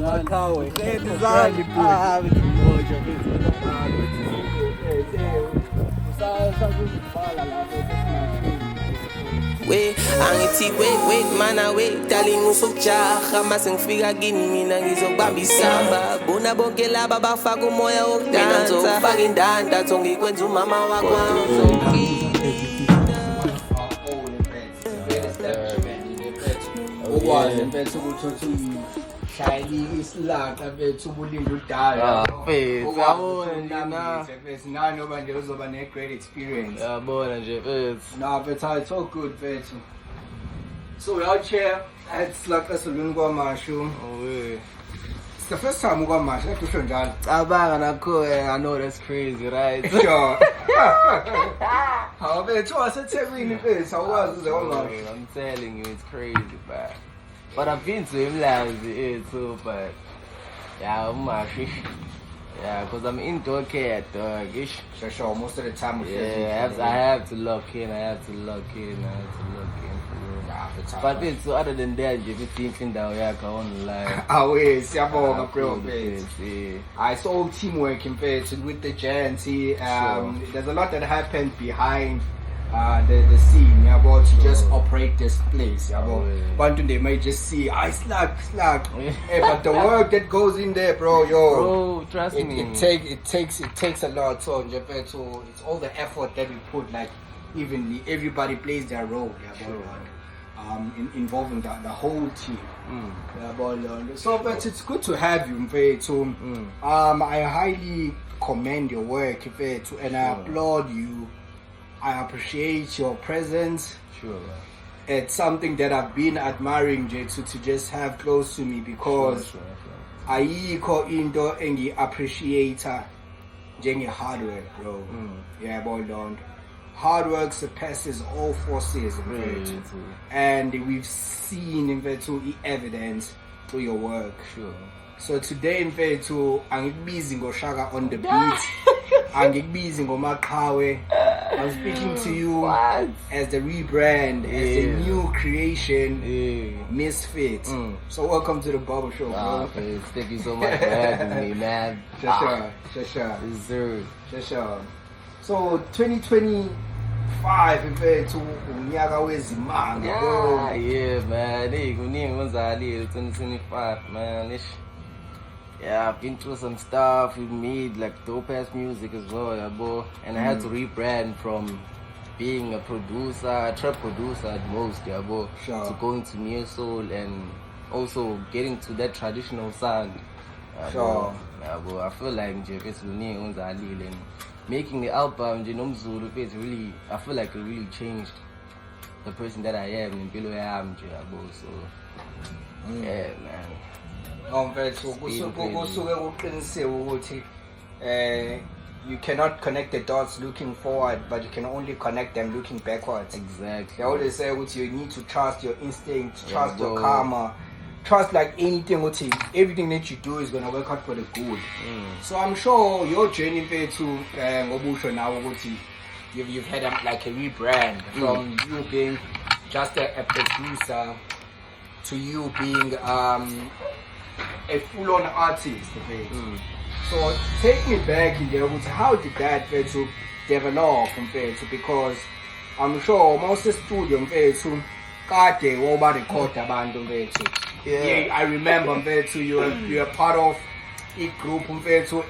Macau, Wait, angithi wait mana wait darling usokujaha mase ngifika kini mina ngizokubambisamba bona bonke laba bafaka umoya wokudansa mina ngizofaka indanda tho ngikwenza umama wakho ukwazi impethu ukuthi ushayelile isilaqa bethu ubulinda udala bethu nani oba nje uzoba ne-great experience yabona nje bethu no bethu it's all good bethu so we're out here at Silaqa Saloon kwaMashu. It's the first time ukwaMashu kade usho njalo cabanga nakho I know that's crazy right sure hawu bethu waseThekwini bethu awukwazi uze kwaMashu. I'm telling you it's crazy but I've been to Mlazi too but yeah uMashu yeah because I'm indoor care dog ish sure most of the time I have to lock in but it's other than that nje bithi indawo yakhe online awe siyabonga bro I saw teamwork in fact with the giants there's a lot that happened behind the scene about to just operate this place but they might just see slack but the work that goes in there bro trust me it takes a lot so it's all the effort that we put like evenly everybody plays their role involving the whole team so but it's good to have you mfethu I highly commend your work mfethu and I applaud you. I appreciate your presence. Sure. It's something that I've been admiring to just have close to me because ayikho into engi-appreciator njenge-hard work bro. Yeah boy hard work surpasses all forces and we've seen mfethu evidence through your work. Sure. So today mfethu angikubizi ngoShaka on the beat angikubizi ngoMaqhawe. I'm speaking to you as the rebrand, as the new creation, Misfit. So welcome to the Barber Show, bro. Thank you so much for having me, man. Sure. Sure. So 2025 mfethu unyaka wezimanga, bro. Yeah, man. Kuningi kwenzakala 2025, man. Yeah, I've been through some stuff. We made like dope ass music as well, and I had to rebrand from being a producer, a trap producer at most, to going to neo soul and also getting to that traditional sound. I feel like it's and making the album, really, I feel like it really changed the person that I am and below I am, so yeah, man. You cannot connect the dots looking forward, but you can only connect them looking backwards. Exactly. They always say you need to trust your instinct, trust your karma, trust like anything. Everything that you do is gonna work out for the good. So I'm sure your journey to Ngobusho now, you've had like a rebrand from you being just a producer to you being a full-on artist. So take me back in there. How did that develop because I'm sure most studio kade woba record abantu mfethu. I remember you're part of a group mfethu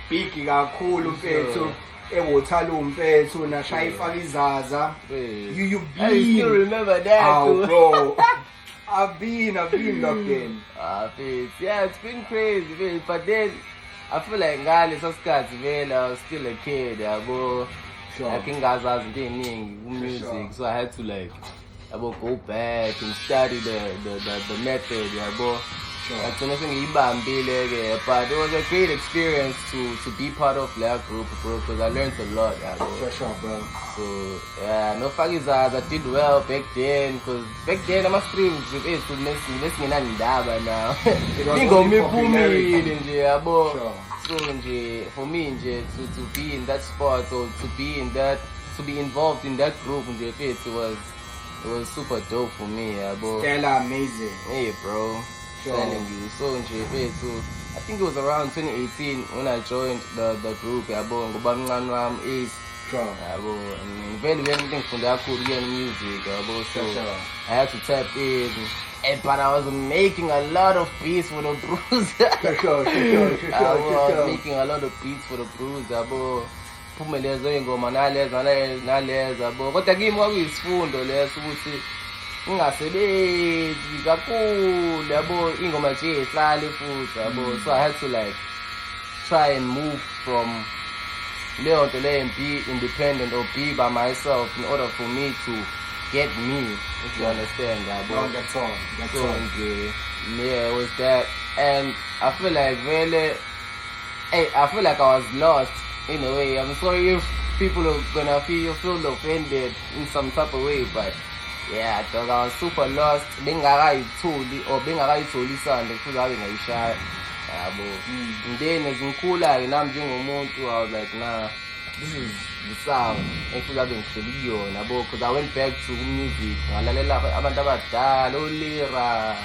big kakhulu mfethu eWaterloo mfethu na Shayifaka Izaza. You've been, I still remember that bro. I've been locked in. Yeah, it's been crazy, but then I feel like I was still a kid, I think music, so I had to like go back and study the method, but it was a great experience to be part of that group, bro, because I learned a lot. For sure, bro. So yeah, no Fagizaz, I did well back then, because back then I'm a stream with it, so let's get now. So for me, to be in that spot or to be involved in that group, it was super dope for me, bro. Stella amazing. Hey, bro. understanding you. So nje I think it was around 2018 when I joined the group yabo ngoba mncane wami is yabo and very ngifunda kakhulu kuyena music yabo, so I had to tap in. But I was making a lot of beats for the Bruise. I was making a lot of beats for the Bruise yabo. Phume lezo ingoma naleza yabo. Kodwa kimi kwakuyisifundo leso ukuthi ngingasebenzi kakhulu yabo, ingoma nje ihlale futhi yabo. So I had to like try and move from leyo nto leyo and be independent or be by myself in order for me to get me, if you understand that. No, that's all. Yeah, it was that. And I feel like really, I feel like I was lost in a way. I'm sorry if people are gonna feel offended in some type of way, but yeah, because I was super lost. Bengakayitholi isandla futhi ave ngayishaya yabo. And then as ngikhula nami njengomuntu, I was like, nah, this is the sound engifuthi ave ngihleli kuyona yabo, because I went back to music ngalalela abantu abadala uLira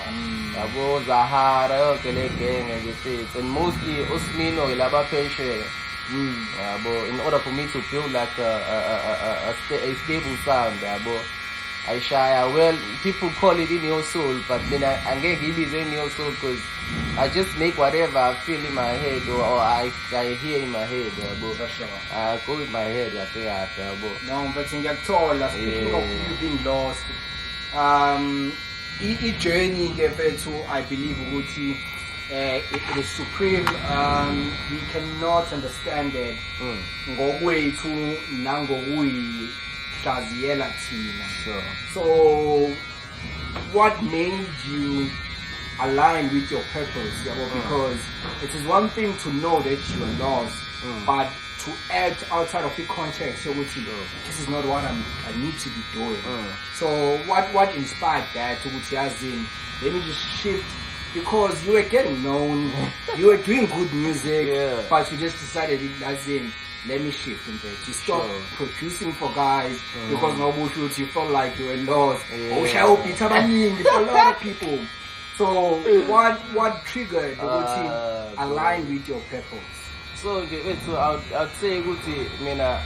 yabo, Zahara, yonke le gang nje, and mostly Osmino laba phesheya yabo, in order for me to build like a stable sound yabo. Aishaya, well, people call it in your soul, but then I get it in your soul because I just make whatever I feel in my head or I hear in my head. I go with my head. I think no, but in Yaktola, speaking of you being lost, each journey to, I believe, Uguti, it is supreme. We cannot understand it. Go way to Nangogui. Sure. So, what made you align with your purpose? Because it is one thing to know that you are lost, but to act outside of the context, this is not what I need to be doing. So, what inspired that? As in, let me just shift. Because you were getting known, you were doing good music, but you just decided, as in, let me shift into it. You stop producing for guys because no bullshit, you felt like you were lost. Oh, shall be for a lot of people. So what triggered the routine align with your purpose? So I'd say ukuthi mina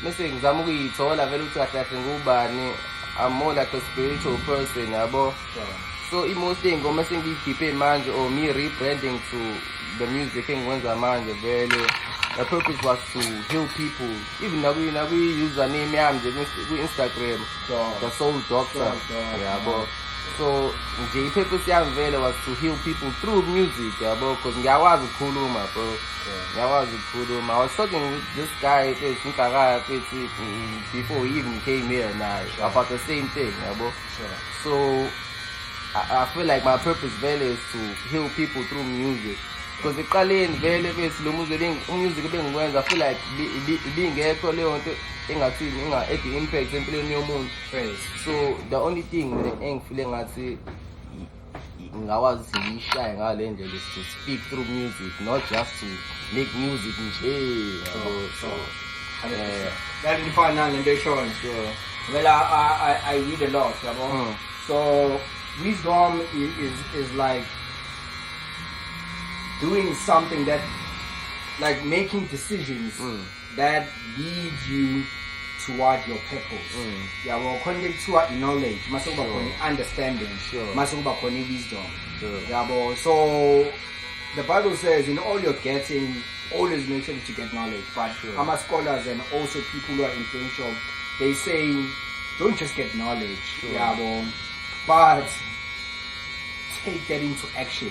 mase ngizama ukuyithola vele ukuthi kahle ngubani, I'm more like a spiritual person yabo. So most things ngoma sengiyikhiphe manje or me rebranding to the music engikwenza manje vele. The purpose was to heal people. Even now we use the name Instagram, the Soul Doctor. So the purpose was to heal people through music, because I was Kuluma, bro. I was talking with this guy before he even came here about the same thing, So I feel like my purpose is to heal people through music. Because the Kalin vele bese lo music ebengikwenza, I feel like ibingekho leyo nto engathi the impact empilweni yomuntu. So the only thing engifile ngathi ngakwazi ukuthi ngiyishaye ngale ndlela is to speak through music, not just to make music nje. That is fine now in the show. Well, I read a lot, So wisdom is like doing something that, like making decisions that lead you toward your purpose. Connect to knowledge, understanding, wisdom. So the Bible says, in all you're getting, always make sure that you get knowledge. But I'm scholars and also people who are influential, they say, don't just get knowledge, but take that into action.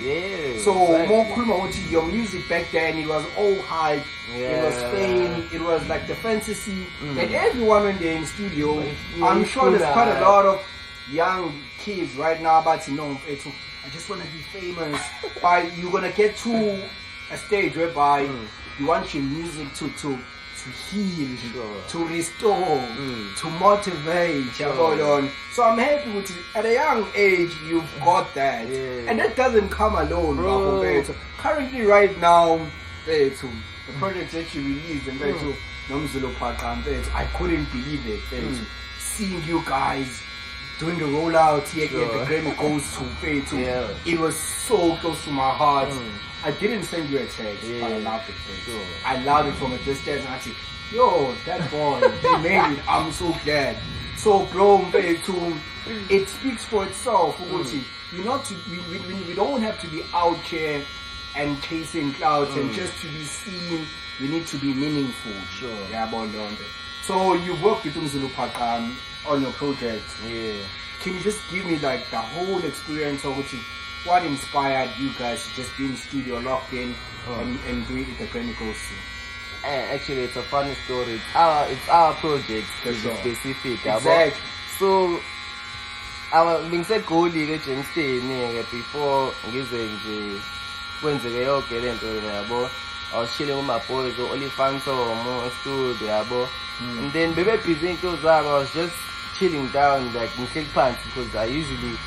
So more your music back then, it was all hype, it was fame, it was like the fantasy that everyone when they're in studio, I'm sure there's quite a lot of young kids right now about to know, I just want to be famous. But you're gonna get to a stage whereby you want your music to heal, to restore, to motivate. So I'm happy with it. At a young age, you've got that. And that doesn't come alone, bro. So currently, right now, the project that you released, and I couldn't believe it. Seeing you guys doing the rollout here Sure. the Grammy goes to pay to. Yeah. It was so close to my heart. I didn't send you a text, but I Yeah. loved it. Pay. Sure. I loved it from a distance. I said, yo, that boy, he made it. I'm so glad. So bro, pay to. It speaks for itself. You not to, we don't have to be out here and chasing clouds and just to be seen. We need to be meaningful. Sure. Yeah, about that. So you worked with Umzulu Pakam on your project. Yeah. Can you just give me like the whole experience of what inspired you guys to just be in studio locked in and do it at the Grammy Gold scene? Actually, it's a funny story. It's our project to be Sure. specific. Exactly. So, bengiseGoli eJamestown before ngize nje kwenzeke yonke lento yabo. I was chilling with my boys, Olifanto, studio yabo. And then bebe busy into zabo. I was just chilling down like ngihleli phansi because I usually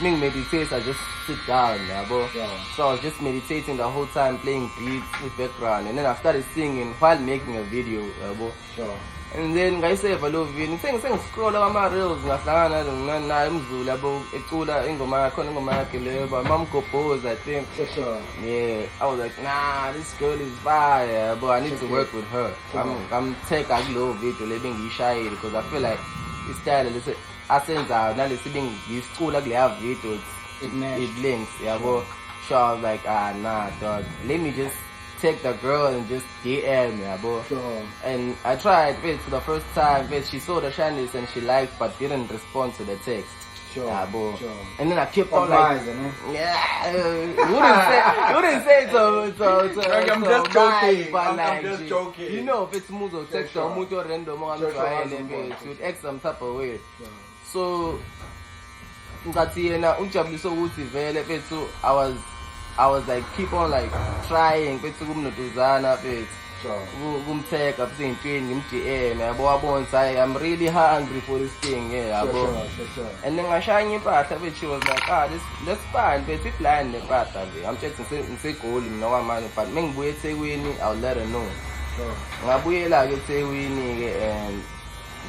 meditate, I just sit down yabo. Yeah. So I was just meditating the whole time, playing beats with background, and then I started singing while making a video yabo. Sure. And then ngayiseva lo video ngiscroll ama reels ngahlangana naye uMzulu yabo ecula ingoma yakhe ingoma yakhe leyo ba mamgobhoza I think. Sure. Yeah, I was like, nah, this girl is fire, but I need to work with her. I'm take a little video living shy because I feel like this style listen asenza nalesi bengisicula kuleya video it links yabo. So I was like, nah dog, let me just take the girl and just DM yabo. Sure. And I tried for the first time, she saw the Shandis and she liked but didn't respond to the text. Sure. Yabo. Sure. And then I kept on like, Surprising, yeah, you wouldn't say I'm just joking. but I'm like, just joking. you know, if it's muzo text or muto random or Sure. you'd act some type of way. So, ngathi yena ujabulisa ukuthi vele bethu I was like keep on like trying bethu kumnotuzana bethu. Sure. Kumteka besengintweni ngimDM yabo wabona say I'm really hungry for this thing yeah yabo. Sure. And then ngashaya impahla but she was like that's fine but it's blind nepahla nje I'm just ngisegoli mina kwamanje but mengibuye eThekwini I'll let her know. Sure. Ngabuyela ke eThekwini ke and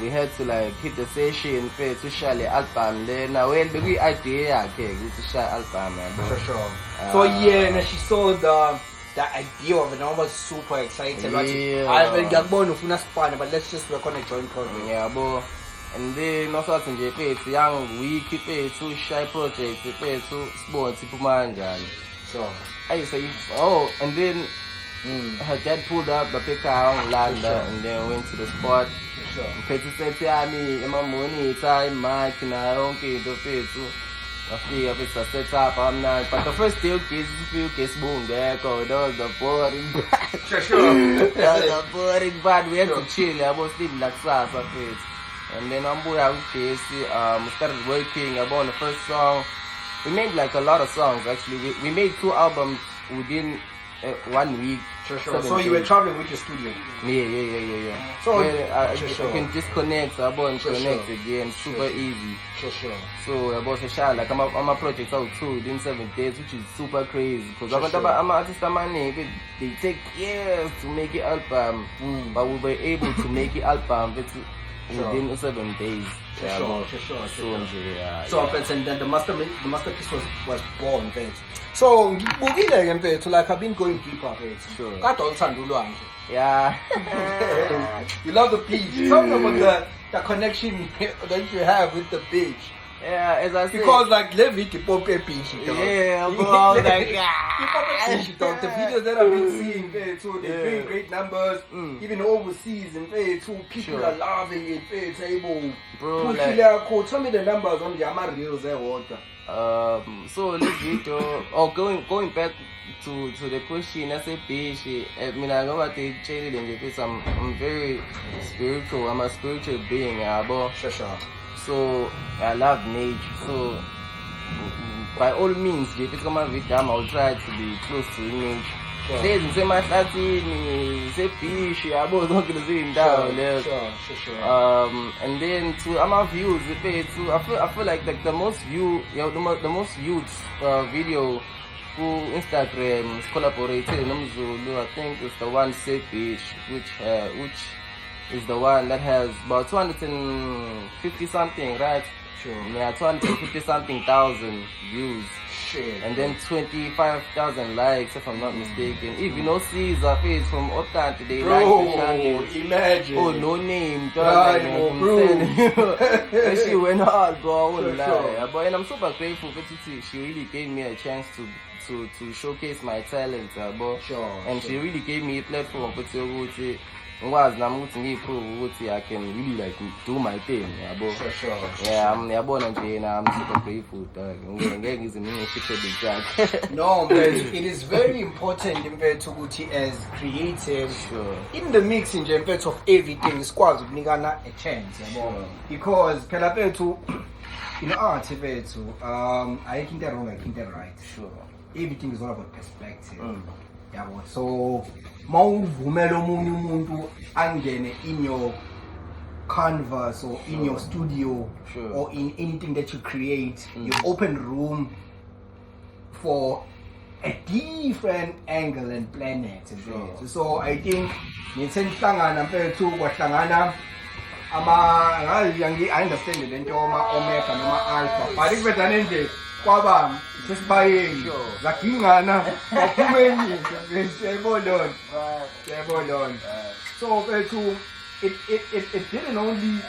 we had to like hit the session to share the album lena well bekuyi idea yakhe ukuthi share album yabo. Sure. So yeah, and she saw the idea of it and I was super excited. Yeah. I mean, ngiyakubona ufuna sipane, but let's just work on a joint project. Yabo. And then also nje phethu young week phethu shy project phethu sibone siphuma kanjani. Sure. I say and then her dad pulled up the picture ngilanda and then went to the spot. Sure. Phethu set yami emamonitor mic na yonke into phethu. Afika phethu set up amnandi but the first day ugesi bungekho that was the boring Sure. that was the boring part we had to chill yabo sleep lakusasa phethu. And then Ambuya we started working about the first song. We made like a lot of songs actually. We made 2 albums within 1 week. Sure. So you were traveling with your studio? Yeah. So I can just connect and connect again, super easy. Sure. So about Shashan, like I'm a project out too within 7 days, which is super crazy. Because I'm artist money, they take years to make it album, but we were able to make it album within 7 days. Sure. So and then the masterpiece was born, thanks. So ngibukile ke mfethu like I've been going deeper mfethu. Sure. Kade uthanda ulwandle. yeah. You love the beach. Tell me about the connection that you have with the beach. Yeah, as I said. Because like live it Pope Beach. Yeah, bro. I was like, Beach, dog. The videos that I've been seeing, so they're doing great numbers, even overseas, and so people Sure. are loving it. It's able, Bro, like, tell me the numbers on the Amar reels there, water. So this video, going back to the question, I say beach. I mean, I know what they tell in the I'm very spiritual. I'm a spiritual being, bro. Sure. So I love nature. So by all means, if it's come with them, I'll try to be close to nature. Say Matlatini, say beach, I was not gonna see him down there. Sure. And then to my views, I feel like the most viewed, the most viewed video for Instagram is collaborated. I think it's the one Safe Beach, which is the one that has about 250 something, right? Sure. Yeah, 250 something thousand views. Shit. And then 25,000 likes, if I'm not mistaken. If you know Caesar face from Otante, they like the channel. Imagine. Oh, no name, Right, dog. bro. That shit went hard, bro. I won't For lie. sure. But and I'm super grateful for she really gave me a chance to showcase my talent, bro. Sure. And she really gave me a platform for to was I can really like do my thing, yeah, bro. Sure. Yeah, I'm born and I'm super grateful, dog. No, but it is very important in fact ukuthi as creatives Sure. in the mixing in fact of everything sikwazi ukunikana a chance yabo Sure. because phela bethu in art bethu ayikho into wrong ayikho into right. Sure. Everything is all about perspective. Mm. Yabo, so mawuvumela omunye umuntu angene in your canvas or in your studio Sure. or in anything that you create, you open room for a different angle and planet. Sure. So I think ngisenhlangana mfethu kwahlangana I understand the nto omega noma alpha but ikubedane nje kwaba sesibayeni Sure. zakingana aphumeni siyabona Right. siyabona so mfethu it didn't only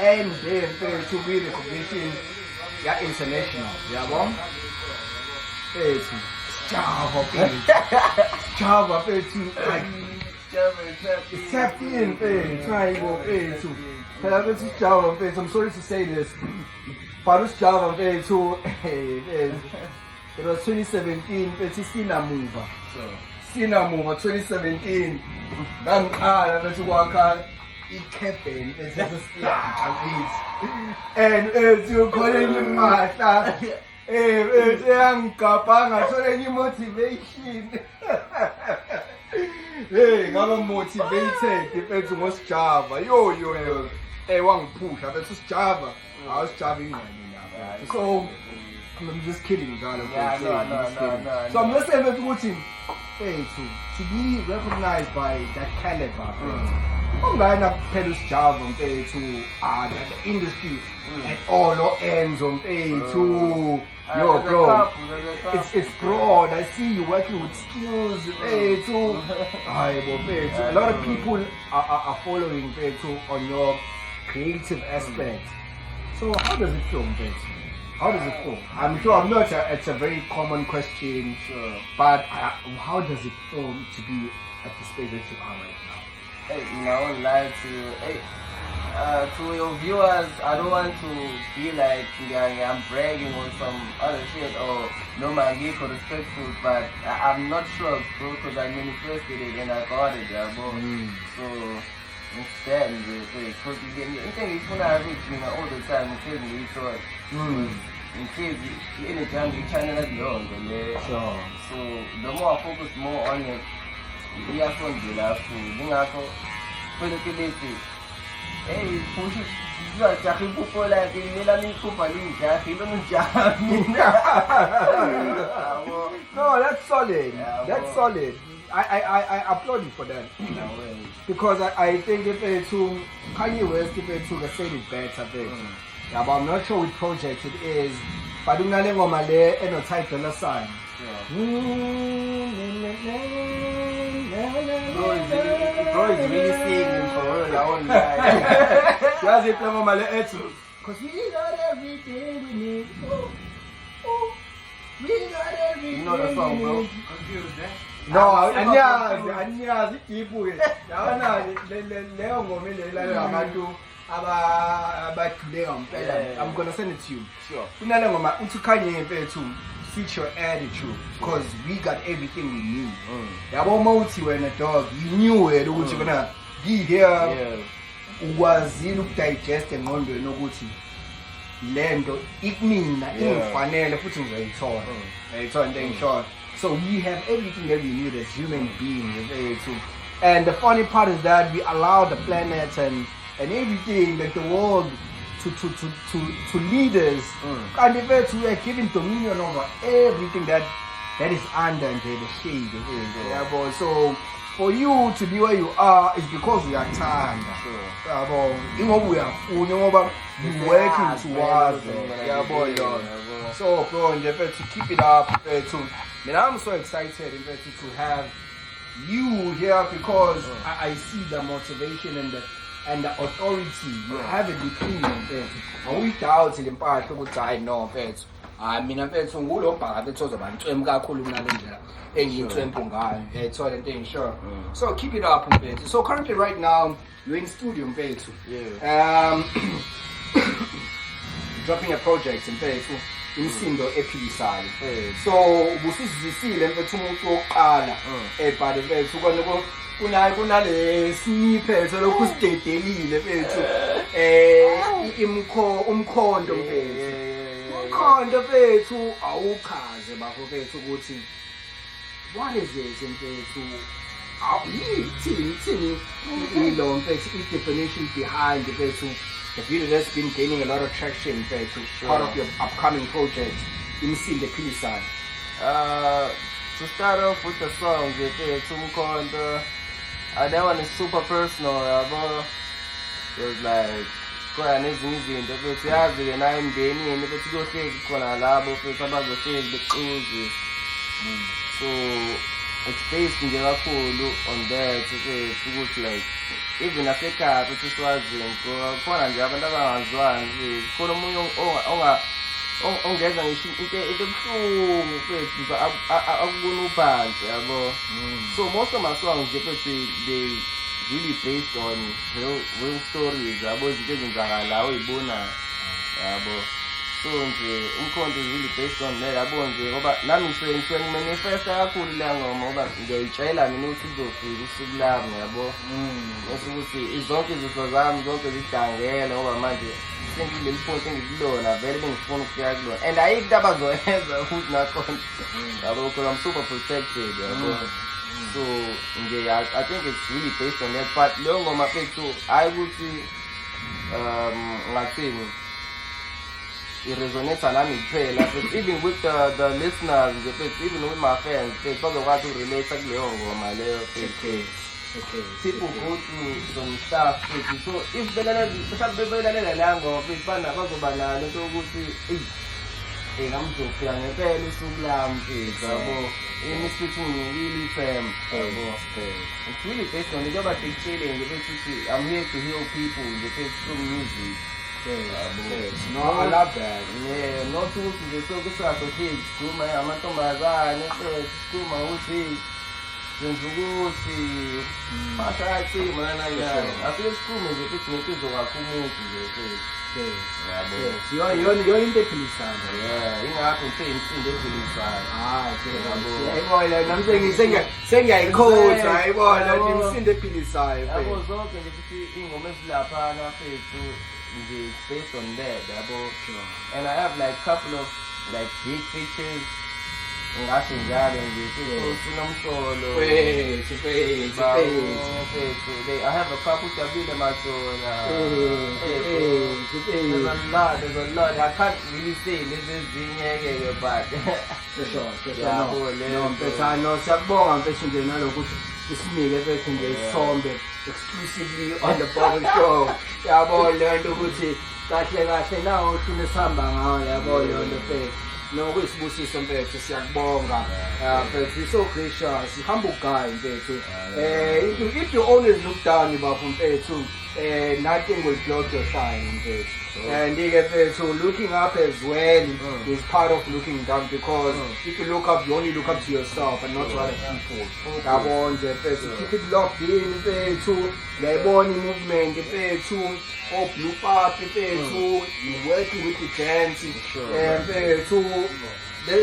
end there mfethu kwi recognition ya international yabo mfethu Java mfethu Java mfethu it's tapped in mfethu hayibo mfethu phela mfethu Java mfethu I'm sorry to say this but it's Java mfethu it was 2017 mfethu sinamuva sinamuva 2017 ngangiqala mfethu kwakha i-cabin and siyokhona enye impahla eyangigabha ngathola enye motivation ngaba motivated mfethu ngosijava yo wangiphusha mfethu usijava awusijava ingqondo lapha so I'm just kidding, God. Yeah, no. So I'm just saying that to be recognized by that caliber, ungayina kuphela usijava mfethu the industry at all ends mfethu yo bro it's broad. I see you working with skills mfethu hayibo mfethu a lot of people are following mfethu on your creative aspect. So how does it feel mfethu? How does it feel? I'm sure it's a very common question, Sure. but how does it feel to be at the stage that you are right now? Hey, I won't lie to you. Hey, to your viewers, I don't want to be like I'm bragging on some other shit or no man geek or respectful, but I'm not sure, bro, because I manifested it and I got it, yeah, bro. So instead, because I think it's when I reach, all the time, it's really short. In case in the jungle, channel at young, Sure. so the more I focus more on it, we are from the last two. For the ability, hey, push it. You are talking people like in Melanie Cooper, No, that's solid. Yeah, That's bro. solid. I applaud you for that. Because I think if it's to Kanye West, if it's to say it better, yeah, but I'm not sure which project it is. But I'm not going to type the sign. Bro is really singing for real. I won't lie. Because we got everything we need. We got everything. You know the song, bro? No, anyazi ipuke. Yabona leyo ngoma leyo abantu abadluleka ngempela. I'm going to send it to you. Sure. Kunale ngoma uthi Kanye mfethu switch your attitude because we got everything we need. Yabo mawuthi wena dog, you knew it ukuthi wena be here ukwazile ukudigest engqondweni ukuthi lento ikumina ingifanele futhi ngizoyithola. Ngiyithola into engishona. So we have everything that we need as human beings too. And the funny part is that we allow the planet and everything like the world to leaders and we are giving dominion over everything that is under the shade. So for you to be where you are is because uyathanda. Sure. Yabo, ingoba uyafuna ngoba you working towards it. Yabo yona. So bro, nje mfethu keep it up mfethu. Mina I'm so excited mfethu to have you here because I see the motivation and the authority you have it between you mfethu. Awuyidoubt le mpahla ukuthi hayi no mfethu. Hayi mina mfethu ngulobhaka mfethu ozoba ntwembi kakhulu kunale ndlela engiyintswempu ngayo. Yayithola into engisure. So keep it up mfethu. So currently right now you're in studio mfethu. Yeah. Dropping a project mfethu. Imsindo ephilisayo. So ubusuzisile mfethu umuntu wokuqala ebhale mfethu kunale snippet lokhu sidedelile mfethu umkhondo mfethu. Umkhondo mfethu awuchaze bafo mfethu ukuthi what is it mfethu? Yini lo mfethu i-definition behind mfethu the video that's been gaining a lot of traction mfethu, part of your upcoming project Imsindo ephilisayo. To start off with the song, Umkhondo, that one is super personal, yabo. It was like quite easy into it. Yazi and I'm Danny and if you go say khona labo futhi abazohlezi bequzi. So it's based nje kakhulu on that ukuthi like even asekhaya futhi siwazini khona nje abantu abangazwani khona umunye ongeza ngisho into ebuhlungu futhi akubona uphansi yabo. So most of my songs they really based on real stories yabo, izinto ezenzakala uyibona yabo. So nje Umkhondo is really based on that yabo nje ngoba nami ngisuke ngimanifesta kakhulu la ngoma ngoba ngiyayitshela mina ukuthi kuzofika usuku lami yabo. Bese ukuthi izonke izinto zami zonke zidangele ngoba manje sengileli point engikulona vele bengifuna ukufika kulona and ayikho abazoyenza ukuthi nakhona yabo because I'm super protected yabo. So I think it's really based on that, but leyo ngoma mfethu hayi ukuthi ngathini it resonates nami kuphela but even with the listeners even with my fans bazokwazi ukurelate kuleyo ngoma leyo. Okay. People go through some stuff so if belalela la ngoma bana bazoba nalo into ukuthi ngamzofika ngempela usuku lami yabo. In speaking really firm, it's really based on the job I take chilling. I'm here to heal people. Through music. No, I love that. Yeah, not to the so good stuff. Okay, school my amatomazan, school my usi, Zenzugusi, Masati, Manana. I feel school is a bit making to Akumu. You're in the Ephilisayo. Yeah, you know I can say in the Ephilisayo. I'm saying I code, I was in the Ephilisayo. I was also in Lapana based on that, and I have like a couple of like big pictures. I have a couple to be them there's a lot. I can't really say this is the but for sure. I know Sabon exclusively on the Bubble Show. Yabo learn to ukuthi kahle now sinesamba ngayo yabo on the face. No, kuyisibusiso mfethu siyakubonga. Mfethu so gracious, humble guy mfethu. If you always look down bafo mfethu, nothing will block your shine mfethu. And mfethu looking up as well is part of looking down because if you look up, you only look up to yourself and not to other people. Yabo nje mfethu, keep it locked in mfethu. Ngayibona movement mfethu. Oh, blue pop, you working with the dance.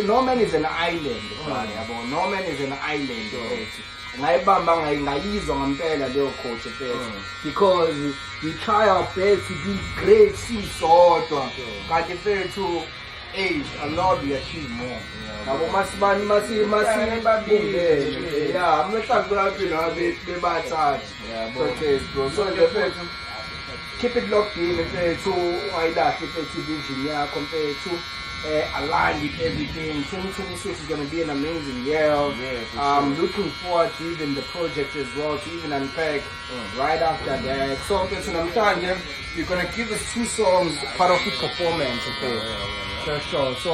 No man is an island. No man is an island. Because we try our best to be great, see sort of. But to age, a lot we achieve more. I'm not keep it locked in to I like it to vision compared to aligned with everything. 2026 is going to be an amazing year. Yeah, for sure. Looking forward to even the project as well, to even unpack right after that. So, you're going to give us 2 songs, part of the performance, okay? Sure. So,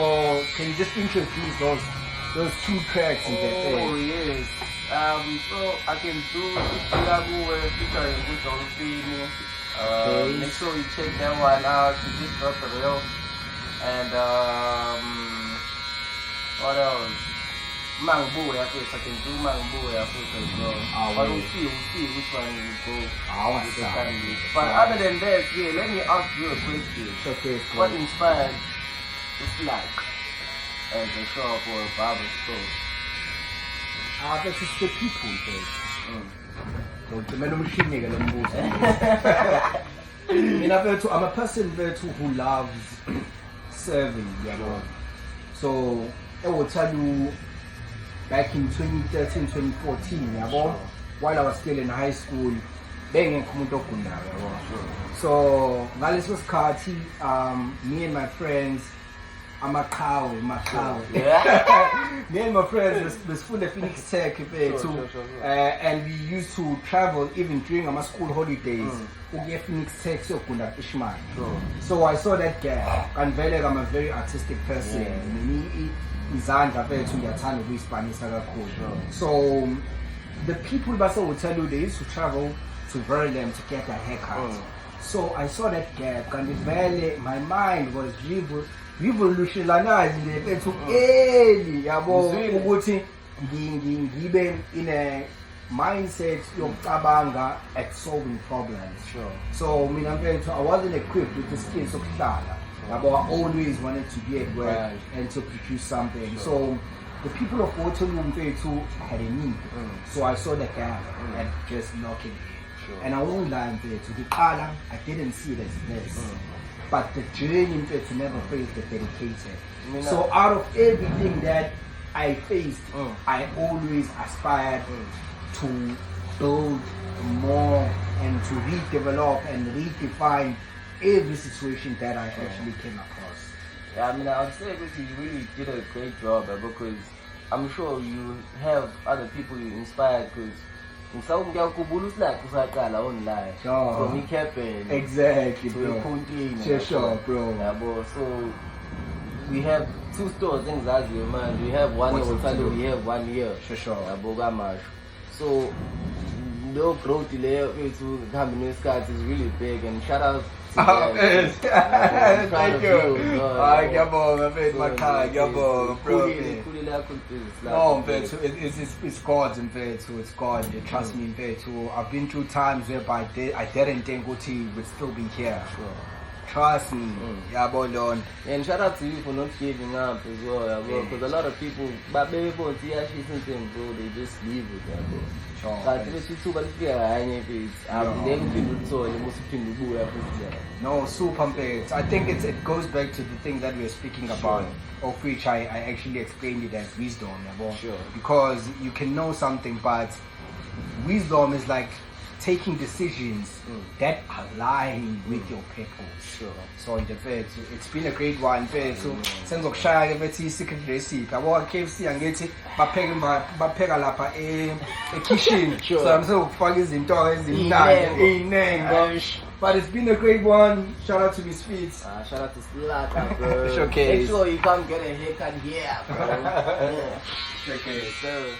can you just introduce those 2 tracks in that Oh, yes. So I can do Chicago featuring with Dolphini. Okay. Make sure you check that one out. She just dropped the real. And what else? Mangbo, I can do Mangbo as well. But we'll see which one we go. With the family. But other than that, yeah, let me ask you a question. Okay. What inspired this like as a shop or a barber store? That's just the people, I'm a person who loves serving, so I will tell you, back in 2013, 2014, while I was still in high school, so me and my friends, me and my friends was full of Phoenix Tech and we used to travel even during our school holidays. Phoenix Tech so I saw that gap, and I'm a very artistic person. So the people will tell you they used to travel to Verulam to get a haircut. So I saw that gap, and my mind was revolutionized ukuthi ngibe in a mindset yokubanga at solving problems. So I wasn't equipped with the skills of Klala. I always wanted to be at work and to produce something. So the people of Waterloo had a need. So I saw the gap and just knocked it. And I won't lie to the Kala, I didn't see it as this. But the journey to never face the dedicated. So out of everything that I faced, I always aspired to build more and to redevelop and redefine every situation that I actually came across. Yeah, I would say that you really did a great job because I'm sure you have other people you inspired because from exactly, bro. Sure, bro. Yeah, bro. So we have 2 stores in Zazie, man. We have one year, we have 1 year. Sure. So the growth to come in this card is really big, and shout out to yes. Thank you. No, it's God in it's God. Trust me in I've been through times whereby I didn't think Uti would still be here. Trust me. And shout out to you for not giving up as well, because a lot of people, but baby boy, bro, they just leave it, bro. No, super. I think it goes back to the thing that we were speaking about, of which I actually explained it as wisdom. Because you can know something, but wisdom is like taking decisions that align with your purpose. So in the fact, it's been a great one. So sense of share secret recipe. I want KFC and get it. Bapega lapa kitchen. So I'm so fucking but it's been a great one. Shout out to Miss Feet. Shout out to Slaka, bro. Showcase. Make sure you come get a haircut here, bro. Showcase. Sir.